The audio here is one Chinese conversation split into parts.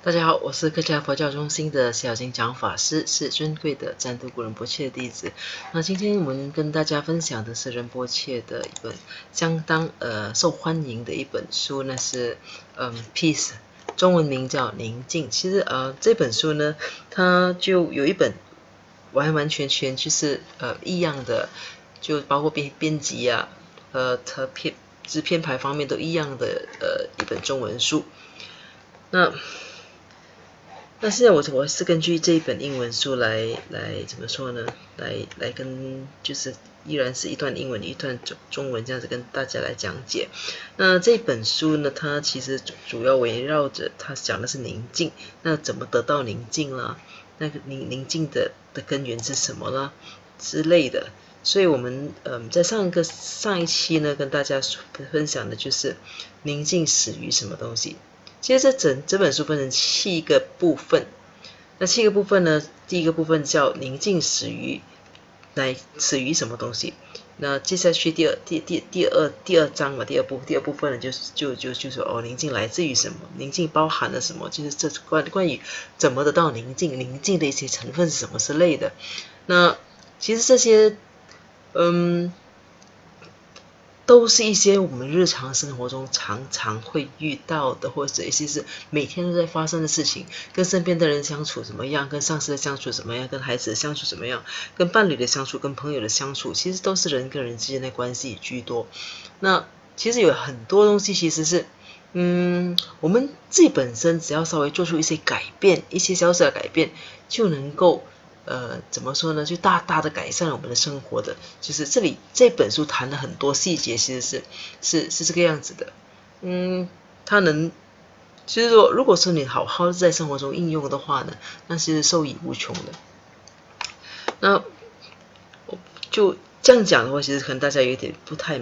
大家好，我是客家佛教中心的小金讲法师，是尊贵的占都古仁波切的弟子。那今天我们跟大家分享的是仁波切的一本相当受欢迎的一本书呢，是Peace， 中文名叫宁静。其实这本书呢，它就有一本完完全全就是一样的，就包括编辑啊和编排方面都一样的一本中文书。那现在我是根据这一本英文书来怎么说呢？来跟就是依然是一段英文一段中文这样子跟大家来讲解。那这本书呢，它其实主要围绕着它讲的是宁静。那怎么得到宁静啦？那个宁静的根源是什么啦？之类的。所以我们在上一期呢，跟大家分享的就是宁静始于什么东西。其实这本书分成7个部分，那7个部分呢，第一个部分叫宁静始于什么东西？那接下去第二章嘛，第二部分呢，就说宁静来自于什么？宁静包含了什么？就是这关于怎么得到宁静，宁静的一些成分是什么之类的。那其实这些都是一些我们日常生活中常常会遇到的，或者一些是每天都在发生的事情。跟身边的人相处怎么样？跟上司的相处怎么样？跟孩子的相处怎么样？跟伴侣的相处，跟朋友的相处，其实都是人跟人之间的关系居多。那其实有很多东西其实是我们自己本身只要稍微做出一些改变，一些小小的改变，就能够怎么说呢？就大大的改善了我们的生活的。就是这本书谈了很多细节，其实是这个样子的。它能，其实说，如果说你好好在生活中应用的话呢，那是受益无穷的。那就这样讲的话，其实可能大家有点不太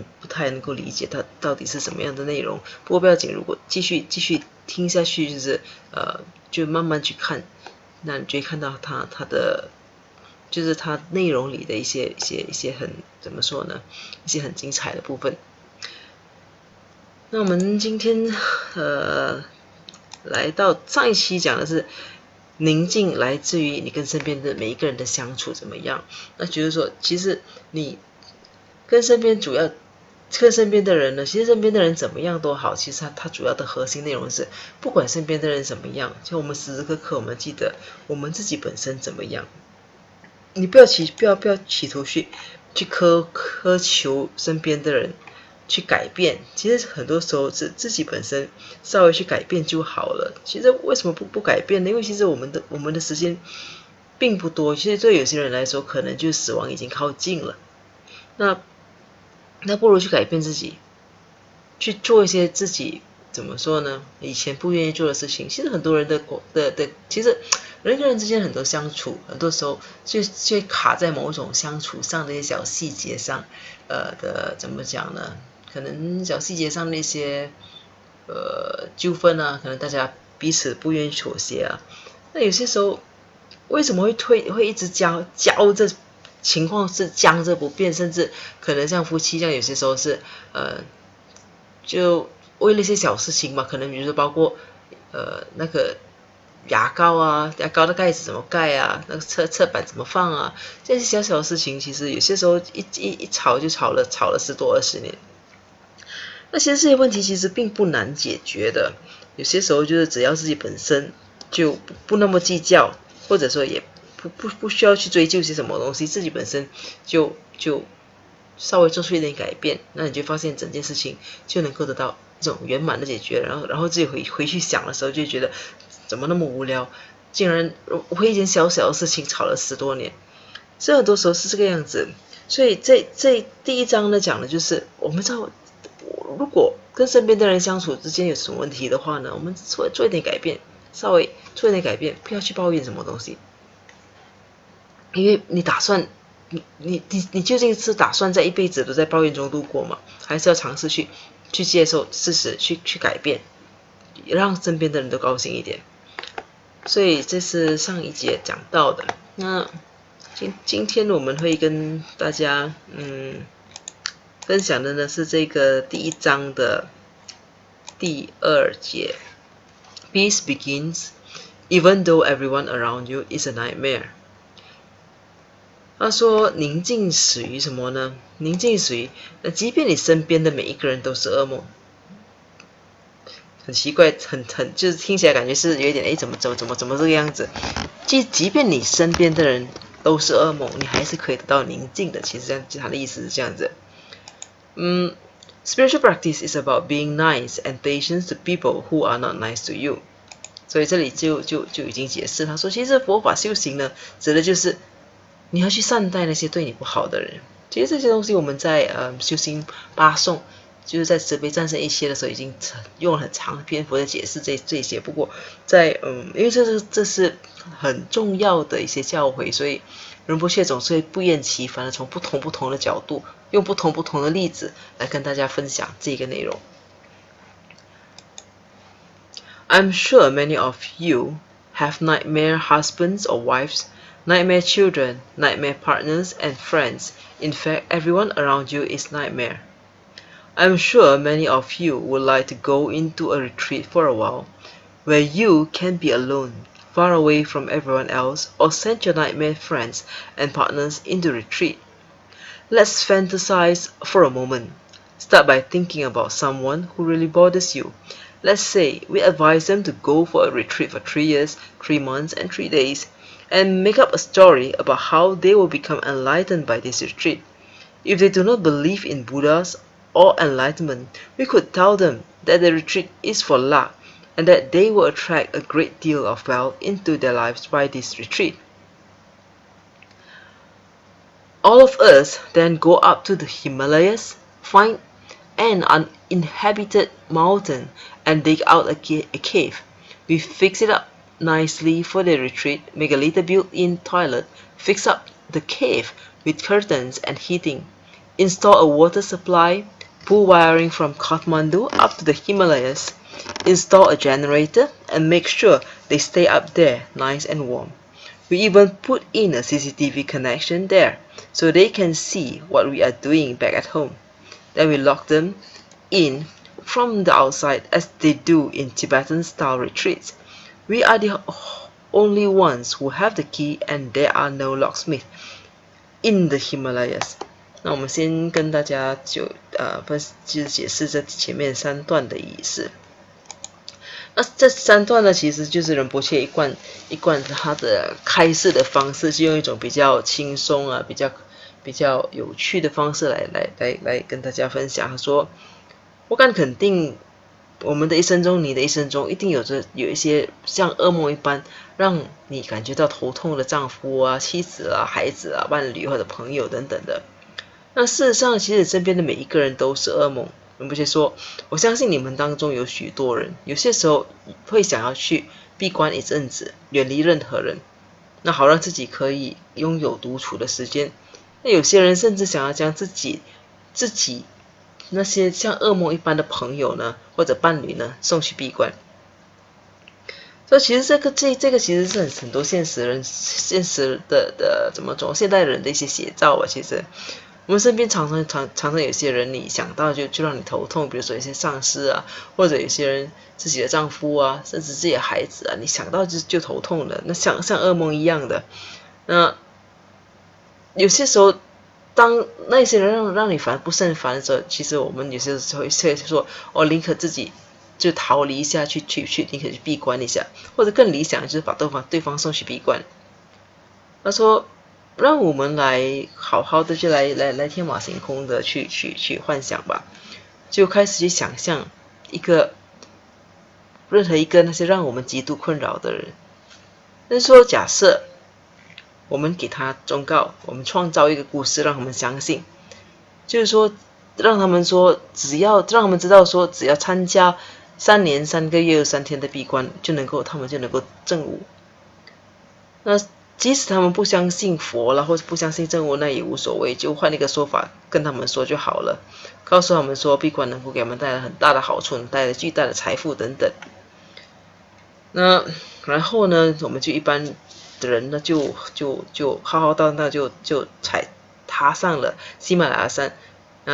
能够理解它到底是什么样的内容。不过不要紧，如果继续听下去，就是就慢慢去看，那你就会看到它的就是它内容里的一些很怎么说呢？一些很精彩的部分。那我们今天来到上一期讲的是宁静来自于你跟身边的每一个人的相处怎么样。那就是说，其实你跟身边的人呢，其实身边的人怎么样都好，其实它主要的核心内容是，不管身边的人怎么样，就我们时时刻刻我们记得我们自己本身怎么样。你不要企图去苛求身边的人去改变，其实很多时候是自己本身稍微去改变就好了。其实为什么不改变呢？因为其实我们的时间并不多，其实对有些人来说，可能就死亡已经靠近了。那不如去改变自己，去做一些自己怎么说呢？以前不愿意做的事情。其实很多人其实人跟人之间很多相处，很多时候就卡在某种相处上的一些小细节上，怎么讲呢？可能小细节上那些纠纷啊，可能大家彼此不愿意妥协啊。那有些时候为什么会一直交这情况是僵着不变，甚至可能像夫妻这样，有些时候是就为了一些小事情嘛，可能比如说包括那个牙膏啊，牙膏的盖子怎么盖啊，那个侧板怎么放啊，这些小小的事情，其实有些时候一吵就吵了10多20年。那其实这些问题其实并不难解决的，有些时候就是只要自己本身就不那么计较，或者说也不需要去追究些什么东西，自己本身就稍微做出一点改变，那你就发现整件事情就能够得到一种圆满的解决。然后自己回去想的时候，就觉得怎么那么无聊，竟然为一件小小的事情吵了10多年。所以很多时候是这个样子。所以这第一章呢讲的就是我们知道，如果跟身边的人相处之间有什么问题的话呢，我们做一点改变，稍微做一点改变，不要去抱怨什么东西，因为你打算你究竟是打算在一辈子都在抱怨中度过吗？还是要尝试去接受事实，去改变，让身边的人都高兴一点。所以这是上一节讲到的。那今天我们会跟大家分享的呢是这个第一章的第2节 ，Peace begins even though everyone around you is a nightmare。他说宁静始于什么呢？宁静始于那即便你身边的每一个人都是噩梦。很奇怪，很就是听起来感觉是有一点怎么这个样子？即便你身边的人都是噩梦，你还是可以得到宁静的。其实他的意思是这样子。Spiritual practice is about being nice and patient to people who are not nice to you。所以这里就已经解释，他说其实佛法修行呢，指的就是你要去善待那些对你不好的人。其实这些东西我们在修行八颂。就是在慈悲战胜一切的时候，已经用了很长的篇幅在解释这些。不过在因为这是很重要的一些教诲，所以仁波切总是会不厌其烦的从不同的角度，用不同的例子来跟大家分享这个内容。I'm sure many of you have nightmare husbands or wives, nightmare children, nightmare partners and friends. In fact, everyone around you is nightmare.I'm sure many of you would like to go into a retreat for a while, where you can be alone, far away from everyone else, or send your nightmare friends and partners into retreat. Let's fantasize for a moment. Start by thinking about someone who really bothers you. Let's say we advise them to go for a retreat for 3 years, 3 months, and 3 days, and make up a story about how they will become enlightened by this retreat. If they do not believe in Buddhas or enlightenment, we could tell them that the retreat is for luck and that they will attract a great deal of wealth into their lives by this retreat. All of us then go up to the Himalayas, find an uninhabited mountain and dig out a cave. We fix it up nicely for the retreat, make a little built-in toilet, fix up the cave with curtains and heating, install a water supply, pull wiring from Kathmandu up to the Himalayas, install a generator, and make sure they stay up there nice and warm. We even put in a CCTV connection there, so they can see what we are doing back at home. Then we lock them in from the outside as they do in Tibetan-style retreats. We are the only ones who have the key and there are no locksmiths in the Himalayas.那我们先跟大家就是解释这前面3段的意思。那这3段呢，其实就是仁波切一贯他的开示的方式，是用一种比较轻松啊、比较有趣的方式来跟大家分享。他说：“我敢肯定，我们的一生中，你的一生中，一定有一些像噩梦一般，让你感觉到头痛的丈夫啊、妻子啊、孩子啊、伴侣或者朋友等等的。”那事实上，其实身边的每一个人都是噩梦。仁波切说，我相信你们当中有许多人，有些时候会想要去闭关一阵子，远离任何人，那好让自己可以拥有独处的时间。那有些人甚至想要将自己那些像噩梦一般的朋友呢，或者伴侣呢，送去闭关。所以其实这个其实是很多现实的怎么说，现代人的一些写照啊，其实。我们身边常常有些人，你想到就让你头痛，比如说一些上司啊，或者有些人自己的丈夫啊，甚至自己的孩子啊，你想到就头痛的，那像噩梦一样的。那有些时候，当那些人让你不胜烦的时候，其实我们有些时候会说，宁可自己就逃离一下，宁可去闭关一下，或者更理想就是把对方送去闭关。他说。让我们来好好的就来天马行空的去幻想吧，就开始去想象任何一个那些让我们极度困扰的人。那说假设我们给他忠告，我们创造一个故事让他们相信，就是说让他们让他们知道说只要参加3年3个月3天的闭关，他们就能够证悟。那即使他们不相信佛了，或者不相信证悟，那也无所谓，就换一个说法跟他们说就好了，告诉他们说闭关能够给他们带来很大的好处，带来巨大的财富等等。那然后呢，我们就一般的人呢，就浩浩荡荡就踏上了喜马拉雅山，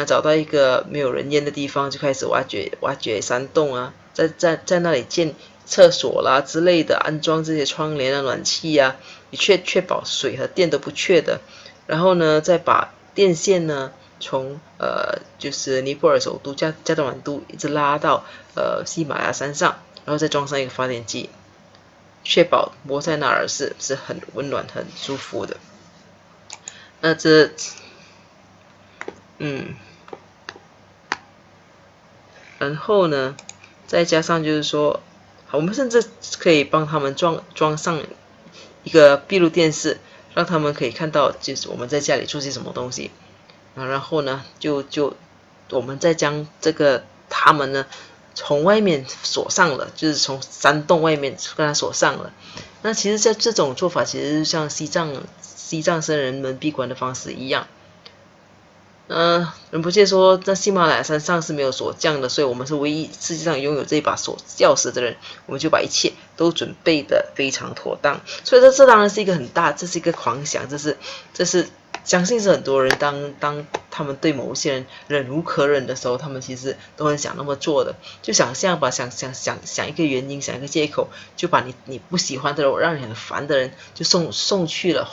找到一个没有人烟的地方，就开始挖掘山洞啊，在那里建厕所啦之类的，安装这些窗帘啊、暖气啊，以确保水和电都不缺的。然后呢，再把电线呢从就是尼泊尔首都加德满都一直拉到喜马拉雅山上，然后再装上一个发电机，确保摩塞纳尔是很温暖、很舒服的。那然后呢，再加上就是说，我们甚至可以帮他们装上一个闭路电视，让他们可以看到就是我们在家里做些什么东西。然后呢，就我们再将他们呢从外面锁上了，就是从山洞外面跟他锁上了。那其实这种做法其实像西藏僧人们闭关的方式一样。仁波切说，在喜马拉雅山上是没有锁匠的，所以我们是唯一世界上拥有这把锁钥匙的人，我们就把一切都准备的非常妥当。所以这当然是一个这是一个狂想，这是相信是很多人当他们对某些人忍无可忍的时候，他们其实都很想那么做的，就想一个原因，想一个借口，就把你不喜欢的人，让你很烦的人，就送去了。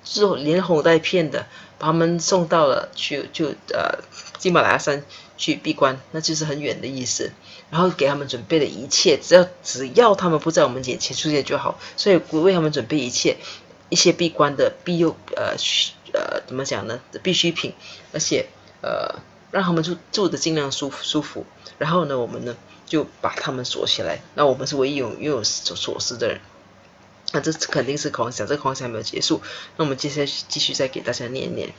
就连哄带骗的把他们送到了喜马拉雅山去闭关，那就是很远的意思。然后给他们准备的一切，只要他们不在我们眼前出现就好。所以为他们准备一些闭关的怎么讲呢？必需品，而且让他们住的尽量舒服。然后呢，我们呢就把他们锁起来。那我们是唯一拥有锁匙的人。那这肯定是狂想，这个狂想还没有结束。那我们接下来继续再给大家念一念。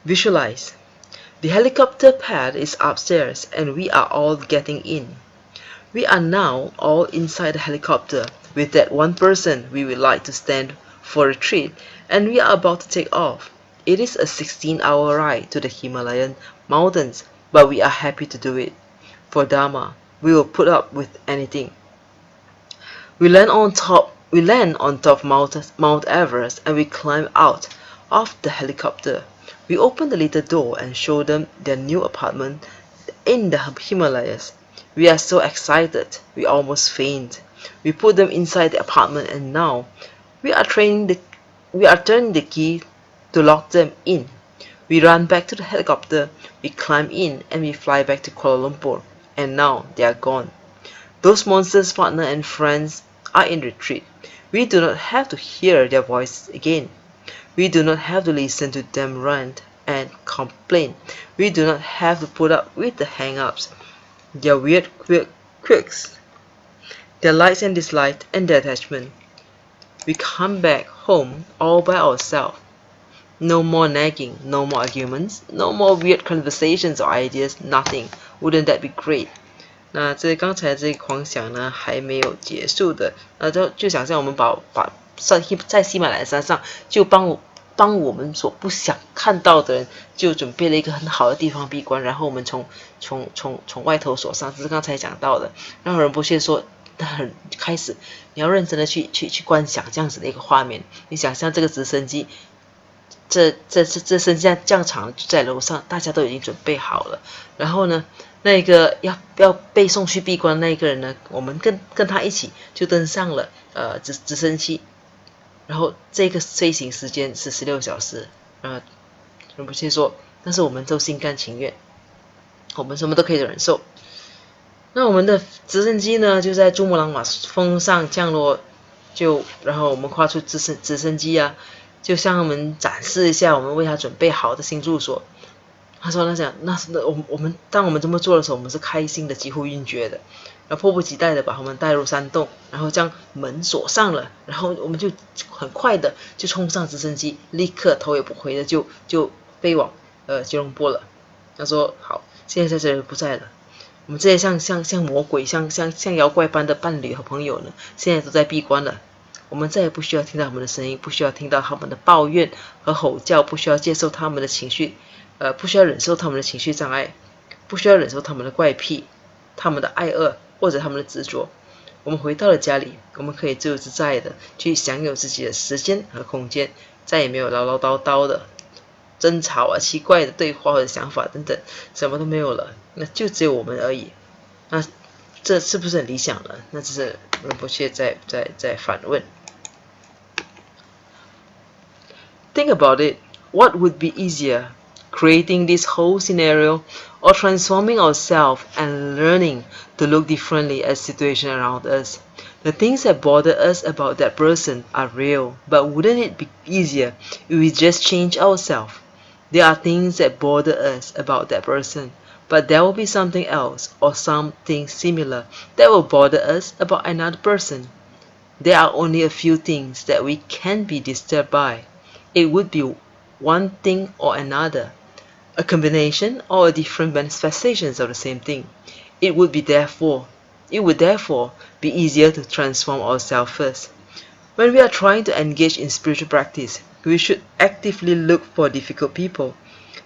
Visualize. The helicopter pad is upstairs and we are all getting in. We are now all inside the helicopter with that one person we would like to stand for a treat, and we are about to take off. It is a 16-hour ride to the Himalayan mountains, but we are happy to do it. For Dharma, we will put up with anything. We land on top Mount Everest and we climb out of the helicopter. We open the little door and show them their new apartment in the Himalayas. We are so excited, we almost faint. We put them inside the apartment and now we are turning the key to lock them in. We run back to the helicopter, we climb in and we fly back to Kuala Lumpur. And now they are gone. Those monsters' partner and friends are in retreat. We do not have to hear their voices again. We do not have to listen to them rant and complain. We do not have to put up with the hang-ups, their weird quirks, their likes and dislikes, and their attachment. We come back home all by ourselves. No more nagging, no more arguments, no more weird conversations or ideas, nothing. Wouldn't that be great?那刚才这个狂想呢还没有结束的，就想象我们在喜马拉雅山上就帮我们所不想看到的人，就准备了一个很好的地方闭关，然后我们从外头锁上，这是刚才讲到的。然后仁波切说，开始你要认真的去观想这样子的一个画面，你想象这个直升机。这升降场就在楼上，大家都已经准备好了。然后呢，那个要被送去闭关那一个人呢，我们跟他一起就登上了直升机。然后这个飞行时间是16小时。仁波切说，但是我们都心甘情愿，我们什么都可以忍受。那我们的直升机呢，就在珠穆朗玛峰上降落，然后我们跨出直升机啊。就向他们展示一下我们为他准备好的新住所。他说当我们这么做的时候，我们是开心的几乎晕厥的，然后迫不及待的把他们带入山洞，然后将门锁上了，然后我们就很快的就冲上直升机，立刻头也不回的就飞往吉隆坡了。他说好，现在这人不在了，我们这些像魔鬼像妖怪般的伴侣和朋友呢，现在都在闭关了。我们再也不需要听到他们的声音，不需要听到他们的抱怨和吼叫，不需要接受他们的情绪，不需要忍受他们的情绪障碍，不需要忍受他们的怪癖，他们的爱恶或者他们的执着。我们回到了家里，我们可以自由自在的去享有自己的时间和空间，再也没有唠唠叨叨的争吵啊、奇怪的对话或者想法等等，什么都没有了，那就只有我们而已。那这是不是很理想呢？那这是仁波切在反问。Think about it. What would be easier, creating this whole scenario, or transforming ourselves and learning to look differently at situations around us? The things that bother us about that person are real, but wouldn't it be easier if we just change ourselves? There are things that bother us about that person, but there will be something else or something similar that will bother us about another person. There are only a few things that we can be disturbed by. It would be one thing or another, a combination or a different manifestations of the same thing. It would therefore be easier to transform ourselves first. When we are trying to engage in spiritual practice, we should actively look for difficult people.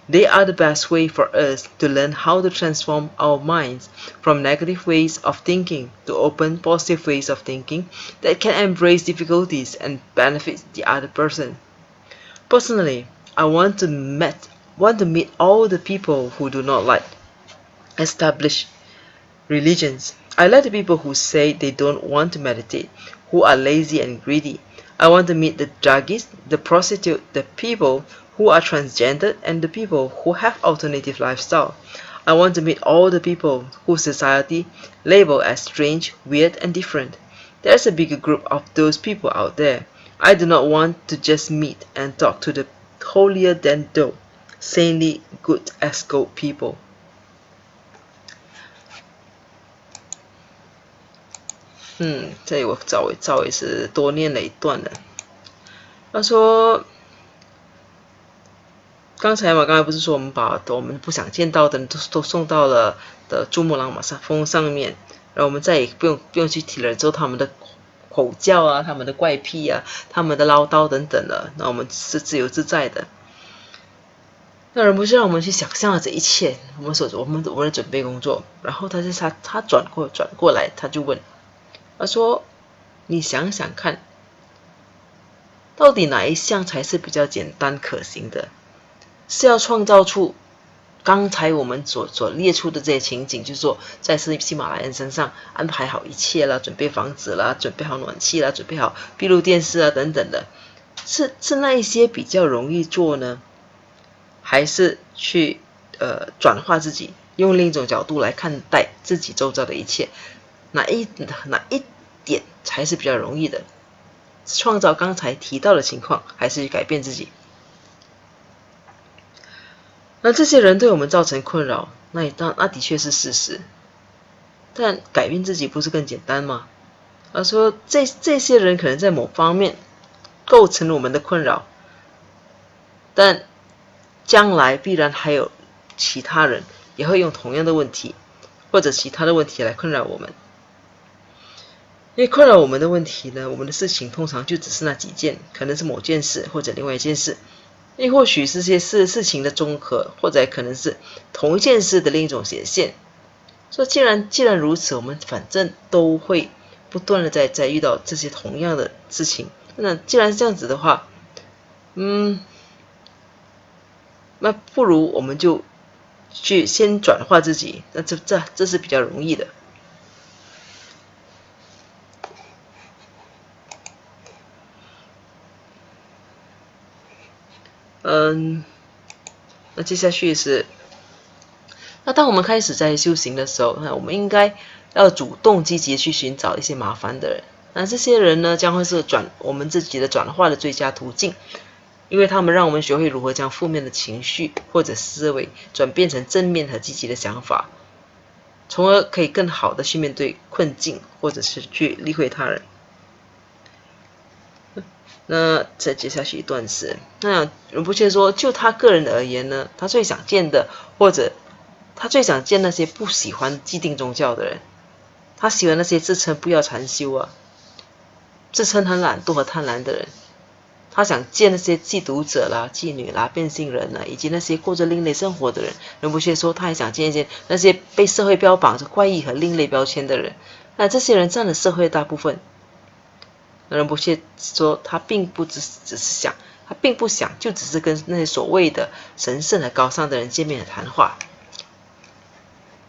They are the best way for us to learn how to transform our minds from negative ways of thinking to open, positive ways of thinking that can embrace difficulties and benefit the other person. Personally, I want to meet all the people who do not like established religions. I like the people who say they don't want to meditate, who are lazy and greedy. I want to meet the druggists, the prostitute, the people who are transgender, and the people who have alternative lifestyle. I want to meet all the people who society label as strange, weird, and different. There's a bigger group of those people out there. I do not want to just meet and talk to the holier than thou, saintly, good as gold people. 这里我赵伟是多念了一段的。他说，刚才不是说我们把我们不想见到的人都送到了的珠穆朗玛峰上面，然后我们再也不用去体认受他们的口叫啊，他们的怪癖啊，他们的唠叨等等的，那我们是自由自在的。那人不是让我们去想象了这一切，我们的准备工作，然后他转过来，他就问，他说：“你想想看，到底哪一项才是比较简单可行的？是要创造出刚才我们所列出的这些情景，就是说在喜马拉雅山上安排好一切啦，准备房子啦，准备好暖气啦，准备好闭路电视啊等等的，是那一些比较容易做呢，还是去转化自己，用另一种角度来看待自己周遭的一切？哪一点才是比较容易的？创造刚才提到的情况，还是改变自己？那这些人对我们造成困扰，那的确是事实。但改变自己不是更简单吗？他说这些人可能在某方面构成了我们的困扰，但将来必然还有其他人也会用同样的问题或者其他的问题来困扰我们。因为困扰我们的问题呢，我们的事情通常就只是那几件，可能是某件事或者另外一件事，亦或许是些事情的综合，或者可能是同一件事的另一种显现。所以既然如此，我们反正都会不断的在遇到这些同样的事情。那既然是这样子的话，那不如我们就去先转化自己，那这是比较容易的。那接下去是，那当我们开始在修行的时候，那我们应该要主动积极去寻找一些麻烦的人。那这些人呢，将会是我们自己的转化的最佳途径，因为他们让我们学会如何将负面的情绪或者思维转变成正面和积极的想法，从而可以更好的去面对困境，或者是去理会他人。那再接下去一段是，那仁波切说，就他个人而言呢，他最想见的，或者他最想见那些不喜欢既定宗教的人，他喜欢那些自称不要禅修啊，自称很懒惰和贪婪的人，他想见那些嫉妒者啦、妓女啦、变性人啦，以及那些过着另类生活的人。仁波切说，他还想见一见那些被社会标榜着怪异和另类标签的人，那这些人占了社会的大部分。仁波切说，他并不想就只是跟那些所谓的神圣和高尚的人见面和谈话。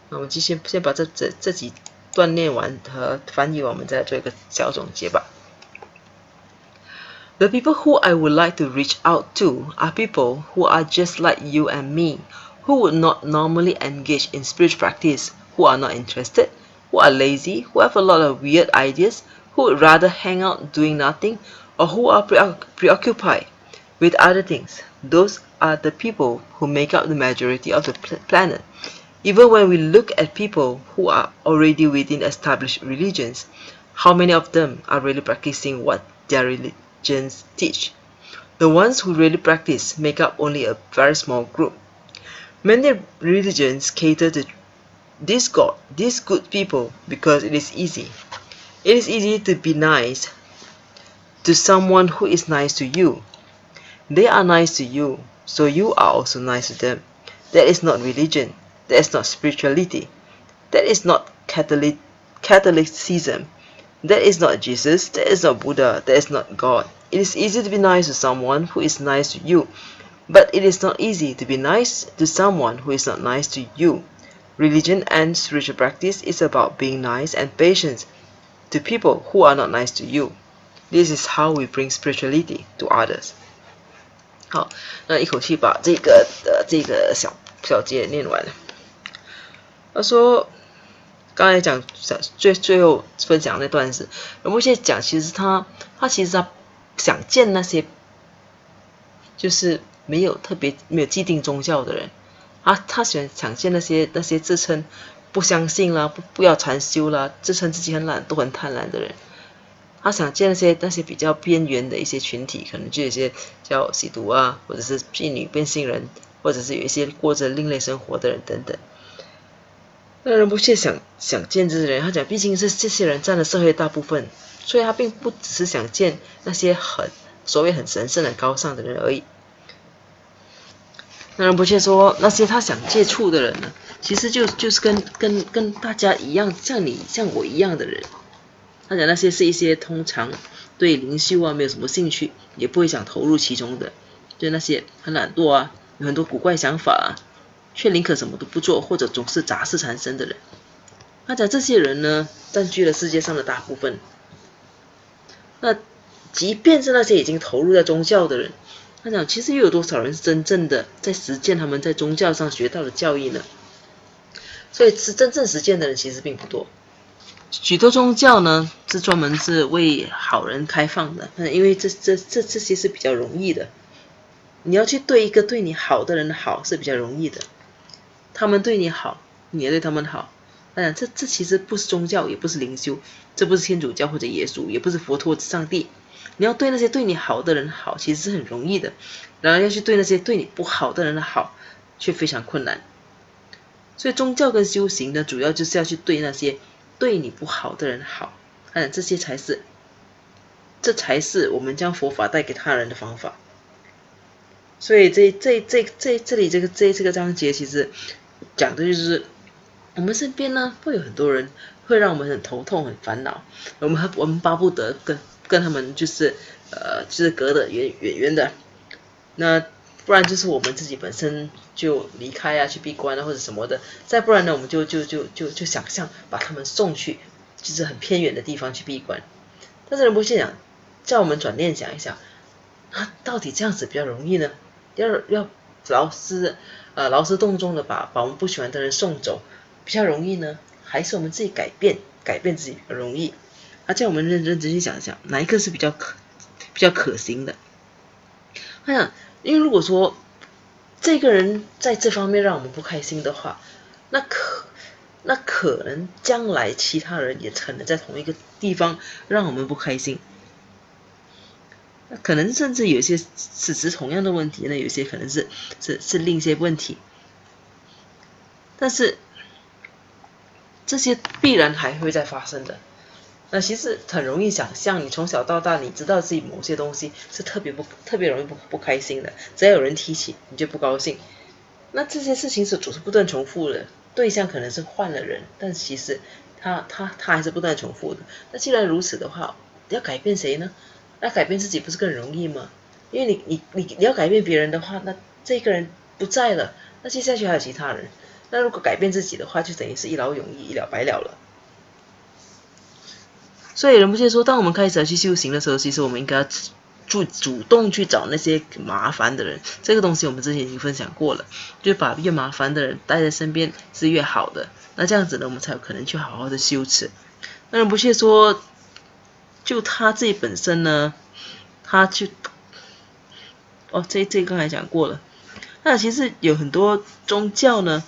那我们先把这几锻炼完和翻译完，我们再来做一个小总结吧。The people who I would like to reach out to are people who are just like you and me, who would not normally engage in spiritual practice, who are not interested, who are lazy, who have a lot of weird ideas, who would rather hang out doing nothing, or who are preoccupied with other things. Those are the people who make up the majority of the planet. Even when we look at people who are already within established religions, how many of them are really practicing what their religions teach? The ones who really practice make up only a very small group. Many religions cater to these good people because it is easy. It is easy to be nice to someone who is nice to you. They are nice to you, so you are also nice to them. That is not religion. That is not spirituality. That is not Catholicism. That is not Jesus. That is not Buddha. That is not God. It is easy to be nice to someone who is nice to you, but it is not easy to be nice to someone who is not nice to you. Religion and spiritual practice is about being nice and patient to people who are not nice to you. This is how we bring spirituality to others. 好，那一口气把这个小节念完了。他说，刚才讲最后分享那段是，仁波切讲，其实他想见那些就是没有既定宗教的人，他想见那些自称不相信啦，不要禅修啦，自称自己很懒惰很贪婪的人。他想见那些比较边缘的一些群体，可能就有些叫吸毒啊，或者是妓女、变性人，或者是有一些过着另类生活的人等等。那仁波切想见这些人，他讲毕竟是这些人占了社会大部分，所以他并不只是想见那些所谓很神圣的高尚的人而已。那仁波切说，那些他想接触的人呢，其实就是跟大家一样，像我一样的人。他讲那些是一些通常对灵修啊没有什么兴趣，也不会想投入其中的，就那些很懒惰啊，有很多古怪想法啊，却宁可什么都不做，或者总是杂事缠身的人。他讲这些人呢，占据了世界上的大部分。那即便是那些已经投入在宗教的人，他讲其实又有多少人是真正的在实践他们在宗教上学到的教义呢？所以是真正实践的人其实并不多。许多宗教呢是专门是为好人开放的，因为这些是比较容易的。你要去对一个对你好的人好是比较容易的，他们对你好，你也对他们好。这其实不是宗教，也不是灵修，这不是天主教或者耶稣，也不是佛陀或者上帝。你要对那些对你好的人好，其实是很容易的。然而要去对那些对你不好的人好，却非常困难。所以宗教跟修行呢，主要就是要去对那些对你不好的人好，这才是我们将佛法带给他人的方法。所以这里这个章节其实讲的就是我们身边呢会有很多人会让我们很头痛很烦恼，我们巴不得跟他们就是隔得远远的，那不然就是我们自己本身就离开啊，去闭关啊或者什么的，再不然呢我们就想象把他们送去就是很偏远的地方去闭关。但是仁波切讲叫我们转念想一想，到底这样子比较容易呢？要劳师动众的把我们不喜欢的人送走比较容易呢，还是我们自己改变自己比较容易？叫我们认真去想一想，哪一个是比较可行的？他想，因为如果说这个人在这方面让我们不开心的话，那可能将来其他人也可能在同一个地方让我们不开心。可能甚至有些是同样的问题呢，有些可能是另一些问题，但是这些必然还会再发生的。那其实很容易想象，你从小到大，你知道自己某些东西是特别容易不开心的，只要有人提起，你就不高兴。那这些事情是总是不断重复的，对象可能是换了人，但其实他还是不断重复的。那既然如此的话，要改变谁呢？那改变自己不是更容易吗？因为你要改变别人的话，那这个人不在了，那接下去还有其他人。那如果改变自己的话，就等于是一劳永逸，一了百了了。所以仁波切说，当我们开始要去修行的时候，其实我们应该要主动去找那些麻烦的人。这个东西我们之前已经分享过了，就把越麻烦的人带在身边是越好的。那这样子呢，我们才有可能去好好的修持。那仁波切说，就他自己本身呢，他就这刚才讲过了。那其实有很多宗教呢，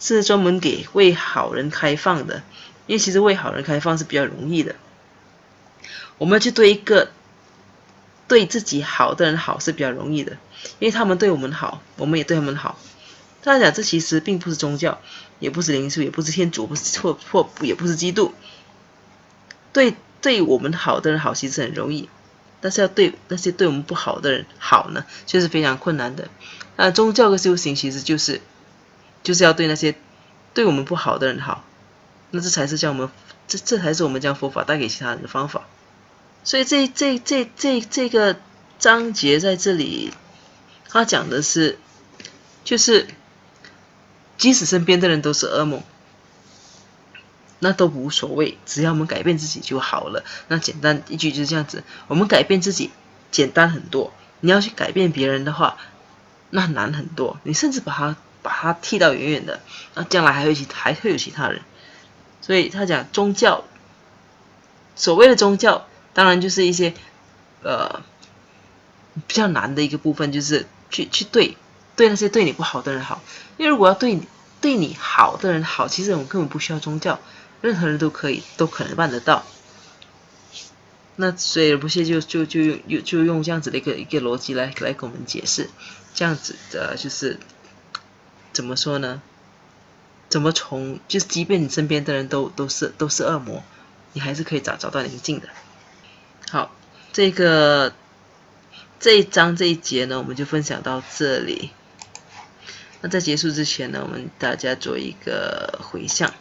是专门给为好人开放的，因为其实为好人开放是比较容易的。我们去对一个对自己好的人好是比较容易的，因为他们对我们好，我们也对他们好。大家讲，这其实并不是宗教，也不是灵修，也不是天主，也不是基督。对我们好的人好，其实很容易，但是要对那些对我们不好的人好呢，却是非常困难的。宗教跟修行其实就是要对那些对我们不好的人好，那这才是将我们这才是我们将佛法带给其他人的方法。所以这个章节在这里，他讲的是，就是即使身边的人都是恶魔，那都无所谓，只要我们改变自己就好了。那简单一句就是这样子，我们改变自己简单很多，你要去改变别人的话，那难很多。你甚至把他踢到远远的，那将来还会有其他人。所以他讲宗教，所谓的宗教，当然就是一些比较难的一个部分，就是去对那些对你不好的人好。因为如果要对你好的人好，其实我们根本不需要宗教，任何人都可能办得到。那所以仁波切就用这样子的一个逻辑来给我们解释，这样子的就是怎么说呢？怎么就是即便你身边的人都是恶魔，你还是可以找到宁静的。好，这一章这一节呢，我们就分享到这里。那在结束之前呢，我们大家做一个回向。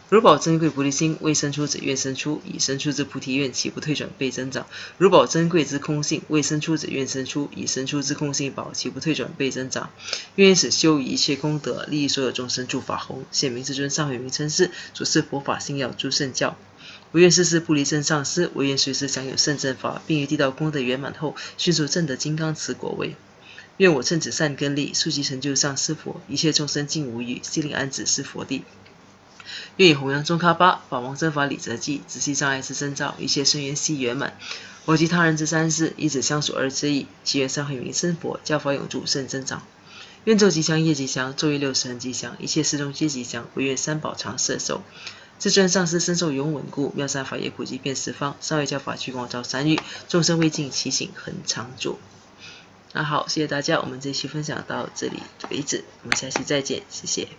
如宝珍贵菩提心，未生出者愿生出，已生出之菩提愿，岂不退转倍增长？如宝珍贵之空性，未生出者愿生出，已生出之空性宝，岂不退转倍增长？愿使修一切功德，利益所有众生，助法弘，显明至尊上慧明称是，主持佛法信要诸圣教。唯愿世世不离真上师，唯愿随时享有圣正法，并于地道功德圆满后，迅速证得金刚持果位。愿我趁此善根力，速即成就上师佛，一切众生尽无余，悉令安止是佛地。愿以弘扬中喀巴法王真法理则记，仔细障碍之征兆，一切顺缘悉圆满。我及他人之三世，以此相属而之意，祈愿上慧明生佛，教法永驻圣增长。愿昼吉祥夜吉祥，昼夜60恒吉祥，一切事中皆吉祥。唯愿三宝常摄受。至尊上师身受永稳固，妙善法业普及遍十方，上位教法聚光照三域，众生未尽其行恒常住。那好，谢谢大家，我们这期分享到这里为止，我们下期再见，谢谢。